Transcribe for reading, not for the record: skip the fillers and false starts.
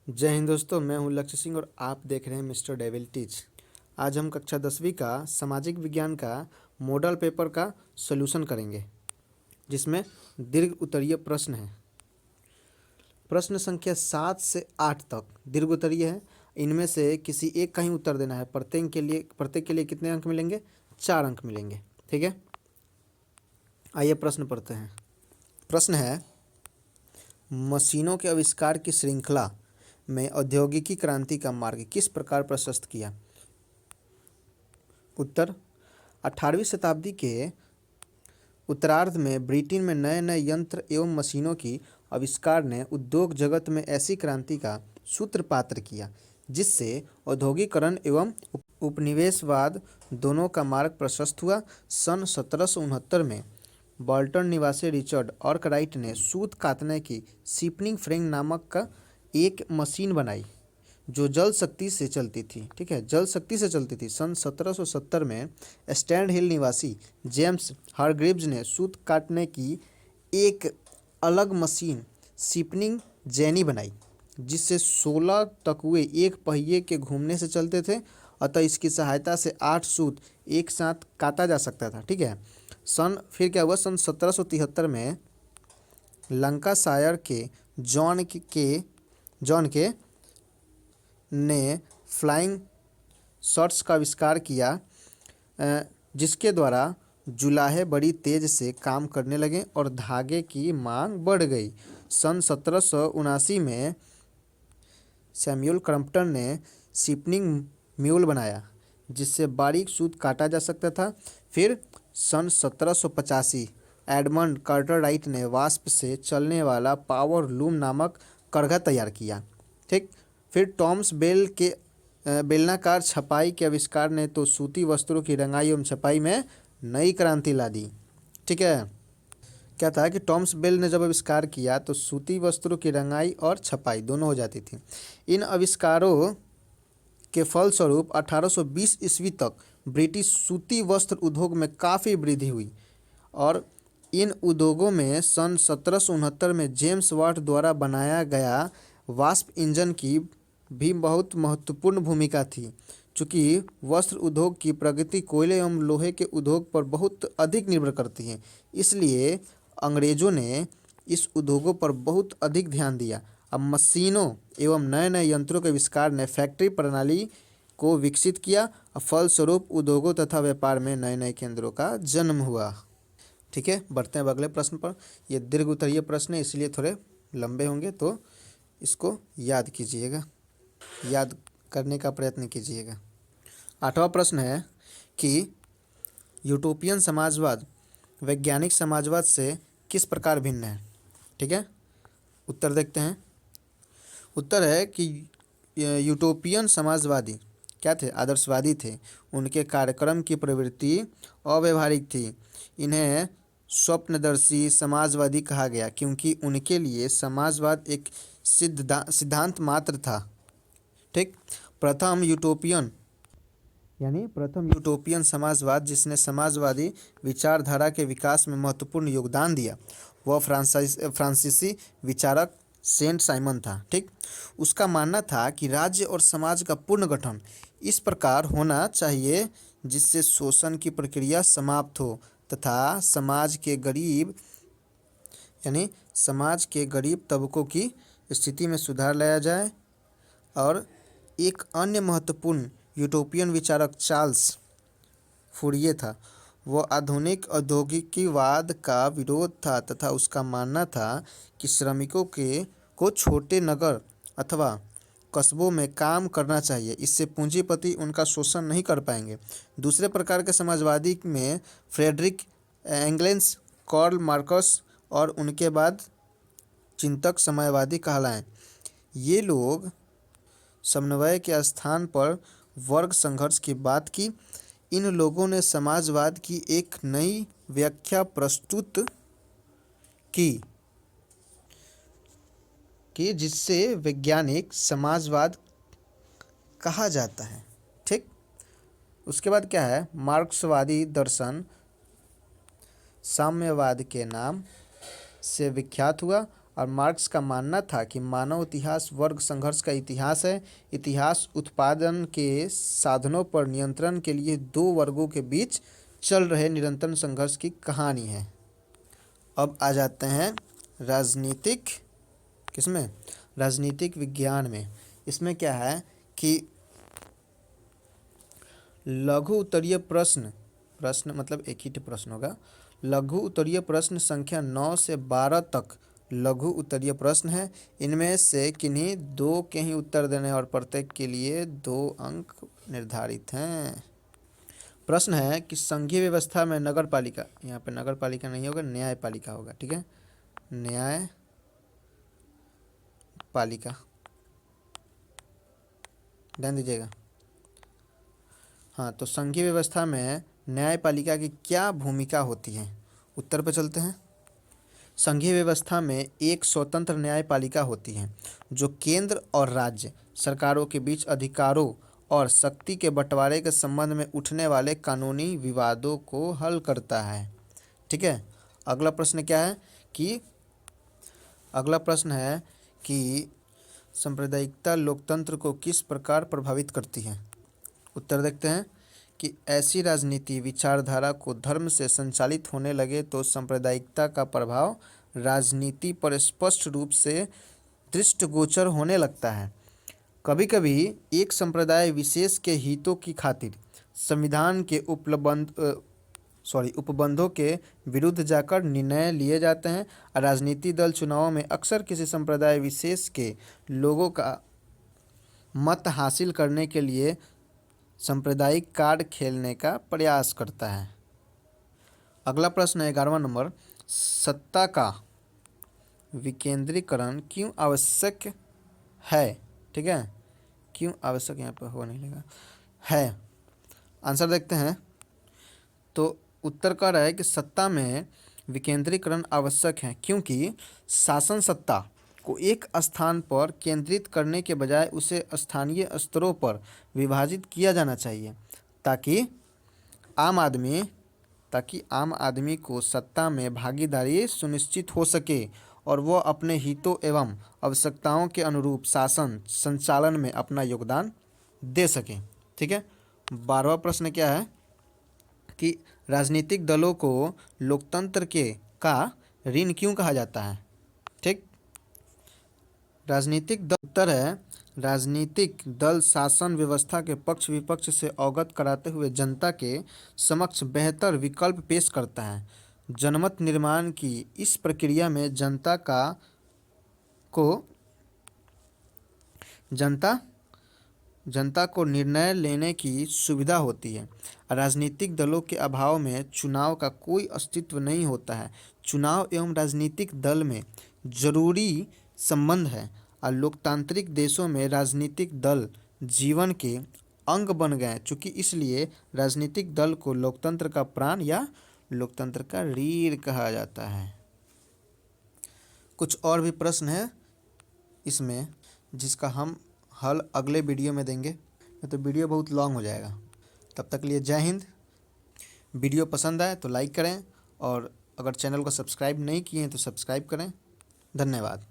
जय हिंद दोस्तों, मैं हूं लक्ष्य सिंह और आप देख रहे हैं मिस्टर डेविल टीच। आज हम कक्षा 10वीं का सामाजिक विज्ञान का मॉडल पेपर का सॉल्यूशन करेंगे, जिसमें दीर्घ उत्तरीय प्रश्न है। प्रश्न संख्या 7 से 8 तक दीर्घ उत्तरीय है। इनमें से किसी एक का ही उत्तर देना है। प्रत्येक के लिए कितने अंक मिलेंगे? 4 अंक मिलेंगे। ठीक है, आइए प्रश्न पढ़ते हैं। प्रश्न है, मशीनों के आविष्कार की श्रृंखला में औद्योगिकी क्रांति का मार्ग किस प्रकार प्रशस्त किया? उत्तर, 18वीं शताब्दी के उत्तरार्ध में ब्रिटेन में नए नए यंत्र एवं मशीनों की आविष्कार ने उद्योग जगत में ऐसी क्रांति का सूत्रपात किया जिससे औद्योगिकरण एवं उपनिवेशवाद दोनों का मार्ग प्रशस्त हुआ। सन 1769 में बोल्टन निवासी रिचर्ड आर्कराइट ने सूत कातने की शिपनिंग फ्रेम नामक का एक मशीन बनाई जो जल शक्ति से चलती थी। ठीक है, जल शक्ति से चलती थी। सन 1770 में स्टैंड हिल निवासी जेम्स हारग्रीव्स ने सूत काटने की एक अलग मशीन शिपनिंग जेनी बनाई जिससे 16 तकुए एक पहिए के घूमने से चलते थे। अतः इसकी सहायता से 8 सूत एक साथ काटा जा सकता था। ठीक है, फिर क्या हुआ? सन 1773 में लंकाशायर के जॉन के ने फ्लाइंग शॉट्स का आविष्कार किया, जिसके द्वारा जुलाहे बड़ी तेज से काम करने लगे और धागे की मांग बढ़ गई। सन 1779 में सैमुअल क्रम्पटन ने शिपनिंग म्यूल बनाया जिससे बारीक सूत काटा जा सकता था। फिर सन 1785 एडमंड कार्टराइट ने वाष्प से चलने वाला पावर लूम नामक करघा तैयार किया। ठीक, फिर टॉमस बेल के बेलनाकार छपाई के आविष्कार ने तो सूती वस्त्रों की रंगाई एवं छपाई में नई क्रांति ला दी। ठीक है, क्या था कि टॉमस बेल ने जब आविष्कार किया तो सूती वस्त्रों की रंगाई और छपाई दोनों हो जाती थी। इन आविष्कारों के फलस्वरूप 1820 ईस्वी तक ब्रिटिश सूती वस्त्र उद्योग में काफ़ी वृद्धि हुई और इन उद्योगों में सन 1769 में जेम्स वाट द्वारा बनाया गया वाष्प इंजन की भी बहुत महत्वपूर्ण भूमिका थी। चूँकि वस्त्र उद्योग की प्रगति कोयले एवं लोहे के उद्योग पर बहुत अधिक निर्भर करती है, इसलिए अंग्रेज़ों ने इस उद्योगों पर बहुत अधिक ध्यान दिया। अब मशीनों एवं नए नए यंत्रों के आविष्कार ने फैक्ट्री प्रणाली को विकसित किया और फलस्वरूप उद्योगों तथा व्यापार में नए नए केंद्रों का जन्म हुआ। ठीक है, बढ़ते हैं अगले प्रश्न पर। ये दीर्घ उत्तरीय प्रश्न है, इसलिए थोड़े लंबे होंगे, तो इसको याद कीजिएगा, याद करने का प्रयत्न कीजिएगा। 8वां प्रश्न है कि यूटोपियन समाजवाद वैज्ञानिक समाजवाद से किस प्रकार भिन्न है? ठीक है, उत्तर देखते हैं। उत्तर है कि यूटोपियन समाजवादी क्या थे? आदर्शवादी थे। उनके कार्यक्रम की प्रवृत्ति अव्यावहारिक थी। इन्हें स्वप्नदर्शी समाजवादी कहा गया क्योंकि उनके लिए समाजवाद एक सिद्धांत मात्र था। ठीक, प्रथम यूटोपियन समाजवाद जिसने समाजवादी विचारधारा के विकास में महत्वपूर्ण योगदान दिया वह फ्रांसीसी विचारक सेंट साइमन था। ठीक, उसका मानना था कि राज्य और समाज का पूर्ण गठन इस प्रकार होना चाहिए जिससे शोषण की प्रक्रिया समाप्त हो तथा समाज के गरीब तबकों की स्थिति में सुधार लाया जाए। और एक अन्य महत्वपूर्ण यूटोपियन विचारक चार्ल्स फूरिये था। वह आधुनिक औद्योगिकीवाद का विरोध था तथा उसका मानना था कि श्रमिकों को छोटे नगर अथवा कस्बों में काम करना चाहिए, इससे पूंजीपति उनका शोषण नहीं कर पाएंगे। दूसरे प्रकार के समाजवादी में फ्रेडरिक एंगेल्स, कार्ल मार्क्स और उनके बाद चिंतक समयवादी कहलाए। ये लोग समन्वय के स्थान पर वर्ग संघर्ष की बात की। इन लोगों ने समाजवाद की एक नई व्याख्या प्रस्तुत की जिससे वैज्ञानिक समाजवाद कहा जाता है। ठीक, उसके बाद क्या है? मार्क्सवादी दर्शन साम्यवाद के नाम से विख्यात हुआ और मार्क्स का मानना था कि मानव इतिहास वर्ग संघर्ष का इतिहास है। इतिहास उत्पादन के साधनों पर नियंत्रण के लिए दो वर्गों के बीच चल रहे निरंतर संघर्ष की कहानी है। अब आ जाते हैं राजनीतिक, किसमें, राजनीतिक विज्ञान में। इसमें क्या है कि लघु उत्तरीय प्रश्न, प्रश्न मतलब एक ही प्रश्न होगा, लघु उत्तरीय प्रश्न संख्या 9 से 12 तक लघु उत्तरीय प्रश्न है। इनमें से किन्हीं दो के ही उत्तर देने और प्रत्येक के लिए 2 अंक निर्धारित हैं। प्रश्न है कि संघीय व्यवस्था में नगर पालिका, यहाँ पे नगर पालिका नहीं होगा, न्यायपालिका होगा, ठीक है, न्याय पालिका, ध्यान दीजिएगा। हाँ, तो संघीय व्यवस्था में न्यायपालिका की क्या भूमिका होती है। उत्तर पर चलते हैं। संघीय व्यवस्था में एक स्वतंत्र न्यायपालिका होती है जो केंद्र और राज्य सरकारों के बीच अधिकारों और शक्ति के बंटवारे के संबंध में उठने वाले कानूनी विवादों को हल करता है। ठीक है, अगला प्रश्न क्या है कि अगला प्रश्न है कि सांप्रदायिकता लोकतंत्र को किस प्रकार प्रभावित करती है। उत्तर देखते हैं कि ऐसी राजनीति विचारधारा को धर्म से संचालित होने लगे तो सांप्रदायिकता का प्रभाव राजनीति पर स्पष्ट रूप से दृष्टिगोचर होने लगता है। कभी कभी एक संप्रदाय विशेष के हितों की खातिर संविधान के उपबंधों के विरुद्ध जाकर निर्णय लिए जाते हैं। राजनीतिक दल चुनावों में अक्सर किसी संप्रदाय विशेष के लोगों का मत हासिल करने के लिए सांप्रदायिक कार्ड खेलने का प्रयास करता है। अगला प्रश्न है 11वां नंबर, सत्ता का विकेंद्रीकरण क्यों आवश्यक है। ठीक है, क्यों आवश्यक, यहाँ पर हो नहीं लगा है। आंसर देखते हैं। तो उत्तर कह रहा है कि सत्ता में विकेंद्रीकरण आवश्यक है क्योंकि शासन सत्ता को एक स्थान पर केंद्रित करने के बजाय उसे स्थानीय स्तरों पर विभाजित किया जाना चाहिए ताकि आम आदमी को सत्ता में भागीदारी सुनिश्चित हो सके और वह अपने हितों एवं आवश्यकताओं के अनुरूप शासन संचालन में अपना योगदान दे सके। ठीक है, 12वां प्रश्न क्या है कि राजनीतिक दलों को लोकतंत्र का ऋण क्यों कहा जाता है। ठीक, राजनीतिक दल, उत्तर है राजनीतिक दल शासन व्यवस्था के पक्ष विपक्ष से अवगत कराते हुए जनता के समक्ष बेहतर विकल्प पेश करता है। जनमत निर्माण की इस प्रक्रिया में जनता को निर्णय लेने की सुविधा होती है। राजनीतिक दलों के अभाव में चुनाव का कोई अस्तित्व नहीं होता है। चुनाव एवं राजनीतिक दल में जरूरी संबंध है और लोकतांत्रिक देशों में राजनीतिक दल जीवन के अंग बन गए चूँकि इसलिए राजनीतिक दल को लोकतंत्र का प्राण या लोकतंत्र का रीढ़ कहा जाता है। कुछ और भी प्रश्न है इसमें जिसका हम हल अगले वीडियो में देंगे, तो वीडियो बहुत लॉन्ग हो जाएगा। तब तक के लिए जय हिंद। वीडियो पसंद आए तो लाइक करें और अगर चैनल को सब्सक्राइब नहीं किए हैं तो सब्सक्राइब करें। धन्यवाद।